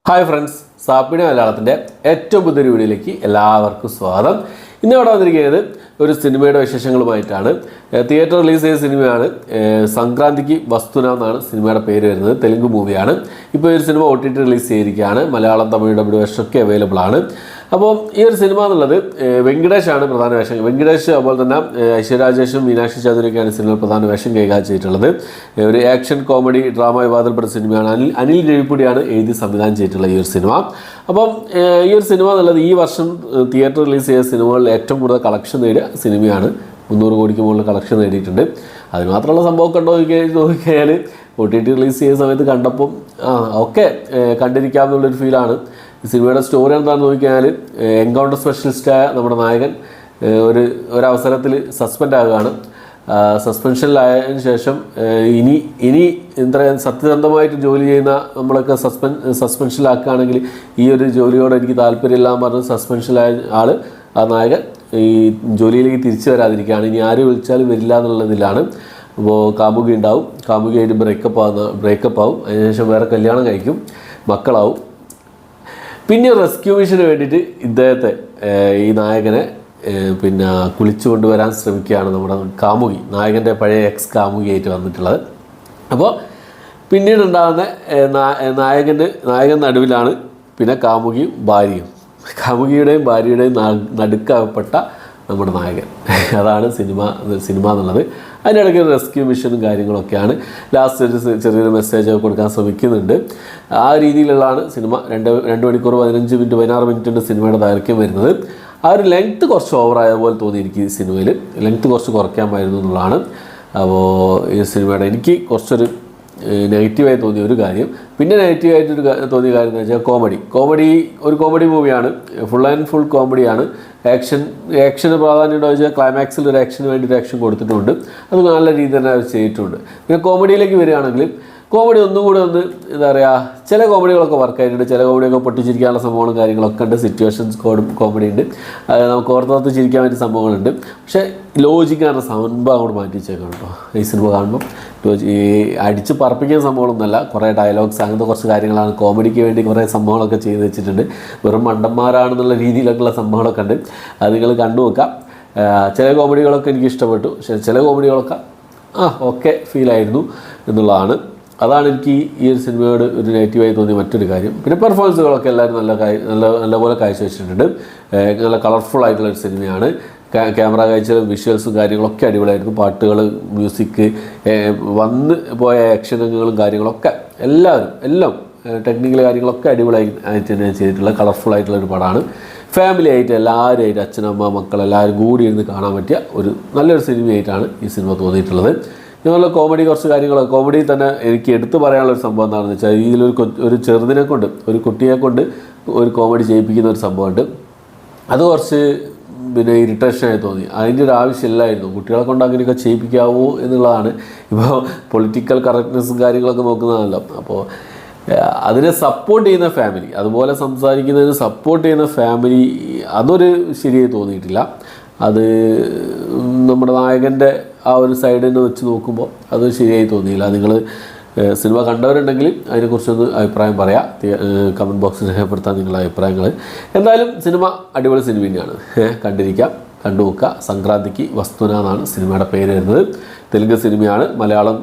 Hi friends, സാപ്പിയുടെ മലയാളത്തിൻ്റെ ഏറ്റവും പുതിയൊരു വീഡിയോയിലേക്ക് എല്ലാവർക്കും സ്വാഗതം. ഇന്നിവിടെ വന്നിരിക്കുന്നത് ഒരു സിനിമയുടെ വിശേഷങ്ങളുമായിട്ടാണ്. തിയേറ്റർ റിലീസ് ചെയ്ത സിനിമയാണ് സംക്രാന്തിക്ക് വസ്തുന എന്നാണ് സിനിമയുടെ പേര് വരുന്നത്. തെലുങ്ക് മൂവിയാണ്. ഇപ്പോൾ ഈ ഒരു സിനിമ OTT റിലീസ് ചെയ്തിരിക്കുകയാണ്. മലയാളം, തമിഴ് ഡബ്ല്യൂഷൊക്കെ അവൈലബിൾ ആണ്. അപ്പോൾ ഈ ഒരു സിനിമ എന്നുള്ളത് വെങ്കടേഷാണ് പ്രധാന വേഷം. വെങ്കടേഷ്, അതുപോലെ തന്നെ ഐശ്വര്യ മീനാക്ഷി ചൗധരിയൊക്കെയാണ് സിനിമയിൽ പ്രധാന വേഷം കൈകാര്യം ചെയ്തിട്ടുള്ളത്. ഒരു ആക്ഷൻ കോമഡി ഡ്രാമ വിവാദപ്പെട്ട സിനിമയാണ്. അനിൽ രവിപ്പുടിയാണ് എഴുതി സംവിധാനം ചെയ്തിട്ടുള്ള ഈ ഒരു സിനിമ. അപ്പം ഈ ഒരു സിനിമ എന്നുള്ളത് ഈ വർഷം തിയേറ്റർ റിലീസ് ചെയ്ത സിനിമകളിൽ ഏറ്റവും കൂടുതൽ കളക്ഷൻ നേടിയ സിനിമയാണ്. 300 കോടിക്ക് മുകളിൽ കളക്ഷൻ നേടിയിട്ടുണ്ട്. അതിന് മാത്രമുള്ള സംഭവമൊക്കെ ഉണ്ടോ നോക്കിക്കഴിഞ്ഞാൽ OTT റിലീസ് ചെയ്ത സമയത്ത് കണ്ടപ്പം ഒക്കെ കണ്ടിരിക്കാം എന്നുള്ളൊരു ഫീലാണ്. ഈ സിനിമയുടെ സ്റ്റോറി എന്താണെന്ന് നോക്കിക്കഴിഞ്ഞാൽ എൻകൗണ്ടർ സ്പെഷ്യലിസ്റ്റായ നമ്മുടെ നായകൻ ഒരവസരത്തിൽ സസ്പെൻഡ് ആകുകയാണ്. സസ്പെൻഷനിലായതിനു ശേഷം ഇനി ഇത്ര സത്യസന്ധമായിട്ട് ജോലി ചെയ്യുന്ന നമ്മളൊക്കെ സസ്പെൻഷനിലാക്കുകയാണെങ്കിൽ ഈ ഒരു ജോലിയോട് എനിക്ക് താല്പര്യമില്ല എന്ന് പറഞ്ഞ് സസ്പെൻഷനിലായ ആ നായകൻ ഈ ജോലിയിലേക്ക് തിരിച്ചു വരാതിരിക്കുകയാണ്. ഇനി ആര് വിളിച്ചാലും വരില്ല എന്നുള്ളതിലാണ്. അപ്പോൾ കാമുകി ഉണ്ടാവും. കാമുകിയായിട്ട് ബ്രേക്കപ്പ് ആവും. അതിനുശേഷം വേറെ കല്യാണം കഴിക്കും, മക്കളാവും. പിന്നെ റെസ്ക്യൂ മിഷന് വേണ്ടിയിട്ട് ഇദ്ദേഹത്തെ ഈ നായകനെ കുളിച്ചു കൊണ്ടുവരാൻ ശ്രമിക്കുകയാണ് നമ്മുടെ കാമുകി, നായകൻ്റെ പഴയ എക്സ് കാമുകിയായിട്ട് വന്നിട്ടുള്ളത്. അപ്പോൾ പിന്നീട് ഉണ്ടാകുന്ന നായകൻ നടുവിലാണ് പിന്നെ കാമുകിയും ഭാര്യയും. കാമുകിയുടെയും ഭാര്യയുടെയും നടുക്കപ്പെട്ട നമ്മുടെ നായകൻ. അതാണ് സിനിമ എന്നുള്ളത്. അതിനിടയ്ക്ക് റെസ്ക്യൂ മിഷനും കാര്യങ്ങളൊക്കെയാണ്. ലാസ്റ്റ് ഒരു ചെറിയൊരു മെസ്സേജ് കൊടുക്കാൻ ശ്രമിക്കുന്നുണ്ട്. ആ രീതിയിലുള്ളതാണ് സിനിമ. 2 മണിക്കൂർ 15 മിനിറ്റ് 16 മിനിറ്റിൻ്റെ സിനിമയുടെ ദൈർഘ്യം വരുന്നത്. ആ ഒരു ലെങ്ത്ത് കുറച്ച് ഓവറായ പോലെ തോന്നി എനിക്ക്. ഈ സിനിമയിൽ ലെങ്ത്ത് കുറച്ച് കുറയ്ക്കാമായിരുന്നു എന്നുള്ളതാണ്. അപ്പോൾ ഈ സിനിമയുടെ എനിക്ക് കുറച്ചൊരു നെഗറ്റീവായി തോന്നിയ ഒരു കാര്യം. പിന്നെ നെഗറ്റീവായിട്ട് തോന്നിയ കാര്യം എന്ന് വെച്ചാൽ ഒരു കോമഡി മൂവിയാണ്. ഫുൾ ആൻഡ് ഫുൾ കോമഡിയാണ്. ആക്ഷന് പ്രാധാന്യം ഉണ്ടോ വെച്ചാൽ ക്ലൈമാക്സിൽ ഒരു ആക്ഷന് വേണ്ടിയിട്ട് ആക്ഷൻ കൊടുത്തിട്ടുണ്ട്. അത് നല്ല രീതിയിൽ തന്നെ അവർ ചെയ്തിട്ടുണ്ട്. പിന്നെ കോമഡിയിലേക്ക് വരികയാണെങ്കിൽ കോമഡി ഒന്നുകൂടെ എന്താ പറയുക, ചില കോമഡികളൊക്കെ വർക്കായിട്ടുണ്ട്. ചില കോമഡിയൊക്കെ പൊട്ടിച്ചിരിക്കാനുള്ള സംഭവങ്ങളും കാര്യങ്ങളൊക്കെ ഉണ്ട്. സിറ്റുവേഷൻസ് കോമഡി ഉണ്ട്. നമുക്ക് ഓർത്തോർത്ത് ചിരിക്കാൻ പറ്റിയ സംഭവങ്ങളുണ്ട്. പക്ഷേ ലോജിക്കാണ് സംഭവം അങ്ങോട്ട് മാറ്റി വെച്ചേക്കാം കേട്ടോ. ഈ സിനിമ കാണുമ്പോൾ ഈ അടിച്ച് പറപ്പിക്കുന്ന സംഭവങ്ങളൊന്നുമല്ല. കുറേ ഡയലോഗ്സ് അങ്ങനത്തെ കുറച്ച് കാര്യങ്ങളാണ്. കോമഡിക്ക് വേണ്ടി കുറേ സംഭവങ്ങളൊക്കെ ചെയ്ത് വെച്ചിട്ടുണ്ട്. വെറും മണ്ടന്മാരാണെന്നുള്ള രീതിയിലൊക്കെയുള്ള സംഭവങ്ങളൊക്കെ ഉണ്ട്. അത് നിങ്ങൾ കണ്ടു നോക്കാം. ചില കോമഡികളൊക്കെ എനിക്ക് ഇഷ്ടപ്പെട്ടു. പക്ഷേ ചില കോമഡികളൊക്കെ ഓക്കെ ഫീലായിരുന്നു എന്നുള്ളതാണ്. അതാണ് എനിക്ക് ഈ ഒരു സിനിമയോട് ഒരു നെഗറ്റീവായി തോന്നിയ മറ്റൊരു കാര്യം. പിന്നെ പെർഫോമൻസുകളൊക്കെ എല്ലാവരും നല്ലപോലെ കാഴ്ചവെച്ചിട്ടുണ്ട്. നല്ല കളർഫുൾ ആയിട്ടുള്ളൊരു സിനിമയാണ്. ക്യാമറ കാഴ്ചകളും വിഷ്വൽസും കാര്യങ്ങളൊക്കെ അടിപൊളിയായിരുന്നു. പാട്ടുകൾ, മ്യൂസിക്, വന്ന് പോയ ആക്ഷനുകളും കാര്യങ്ങളൊക്കെ എല്ലാം ടെക്നിക്കൽ കാര്യങ്ങളൊക്കെ അടിപൊളിയായിട്ട് തന്നെ ചെയ്തിട്ടുള്ള കളർഫുൾ ആയിട്ടുള്ളൊരു പടമാണ്. ഫാമിലി ആയിട്ട് എല്ലാവരുമായിട്ട് അച്ഛനമ്മ മക്കൾ എല്ലാവരും കൂടി ഇരുന്ന് കാണാൻ പറ്റിയ ഒരു നല്ലൊരു സിനിമയായിട്ടാണ് ഈ സിനിമ തോന്നിയിട്ടുള്ളത്. ഇതുപോലെ കുറച്ച് കാര്യങ്ങൾ കോമഡി തന്നെ എനിക്ക് എടുത്തു പറയാനുള്ളൊരു സംഭവം എന്താണെന്ന് വെച്ചാൽ ഇതിലൊരു ചെറുതിനെ കൊണ്ട്, ഒരു കുട്ടിയെ കൊണ്ട് ഒരു കോമഡി ചെയ്യിപ്പിക്കുന്ന ഒരു സംഭവമുണ്ട്. അത് കുറച്ച് ഇറിറ്റേഷനായി തോന്നി. അതിൻ്റെ ഒരു ആവശ്യമില്ലായിരുന്നു. കുട്ടികളെ കൊണ്ട് അങ്ങനെയൊക്കെ ചെയ്യിപ്പിക്കാവോ എന്നുള്ളതാണ്. ഇപ്പോൾ പൊളിറ്റിക്കൽ കറക്റ്റ്നെസ്സും കാര്യങ്ങളൊക്കെ നോക്കുന്നതാണല്ലോ. അപ്പോൾ അതിനെ സപ്പോർട്ട് ചെയ്യുന്ന ഫാമിലി, അതുപോലെ സംസാരിക്കുന്നതിന് സപ്പോർട്ട് ചെയ്യുന്ന ഫാമിലി, അതൊരു ശരിയായി തോന്നിയിട്ടില്ല. അത് നമ്മുടെ നായകൻ്റെ ആ ഒരു സൈഡിൽ നിന്ന് വെച്ച് നോക്കുമ്പോൾ അത് ശരിയായി തോന്നിയില്ല. നിങ്ങൾ സിനിമ കണ്ടവരുണ്ടെങ്കിൽ അതിനെക്കുറിച്ചൊന്ന് അഭിപ്രായം പറയാം. കമൻറ്റ് ബോക്സിൽ രേഖപ്പെടുത്താൻ നിങ്ങളുടെ അഭിപ്രായങ്ങൾ. എന്തായാലും സിനിമ അടിപൊളി സിനിമ തന്നെയാണ്. കണ്ടു നോക്കുക. സംക്രാന്തിക്ക് വസ്തുന എന്നാണ് സിനിമയുടെ പേര് വരുന്നത്. തെലുങ്ക് സിനിമയാണ്. മലയാളം,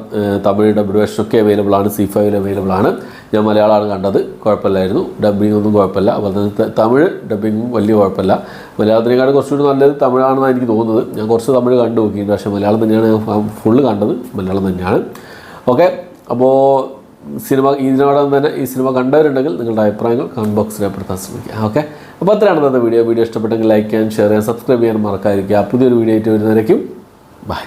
തമിഴ് ഡബ്ല്യൂഷൊക്കെ അവൈലബിൾ ആണ്. C5 അവൈലബിൾ ആണ്. ഞാൻ മലയാളമാണ് കണ്ടത്. കുഴപ്പമില്ലായിരുന്നു. ഡബ്ബിംഗ് ഒന്നും കുഴപ്പമില്ല. അതുപോലെ തന്നെ തമിഴ് ഡബ്ബിങ്ങും വലിയ കുഴപ്പമില്ല. മലയാളത്തിനേക്കാളും കുറച്ചുകൂടി നല്ലത് തമിഴാണെന്നാണ് എനിക്ക് തോന്നുന്നത്. ഞാൻ കുറച്ച് തമിഴ് കണ്ടു നോക്കിയിട്ടുണ്ട്. പക്ഷേ മലയാളം തന്നെയാണ് ഫുള്ള് കണ്ടത്. മലയാളം തന്നെയാണ്. ഓക്കെ, അപ്പോൾ ഇതിനോടൊപ്പം തന്നെ ഈ സിനിമ കണ്ടവരുണ്ടെങ്കിൽ നിങ്ങളുടെ അഭിപ്രായങ്ങൾ കമൻറ്റ് ബോക്സിൽ രേഖപ്പെടുത്താൻ ശ്രമിക്കുക. ഓക്കെ, അപ്പോൾ അത്രയാണ് ഇന്നത്തെ വീഡിയോ ഇഷ്ടപ്പെട്ടെങ്കിൽ ലൈക്ക് ചെയ്യാൻ, ഷെയർ ചെയ്യാൻ, സബ്സ്ക്രൈബ് ചെയ്യാൻ മറക്കാതിരിക്കുക. പുതിയൊരു വീഡിയോ ആയിട്ട് വരുന്നവരേക്കും ബൈ.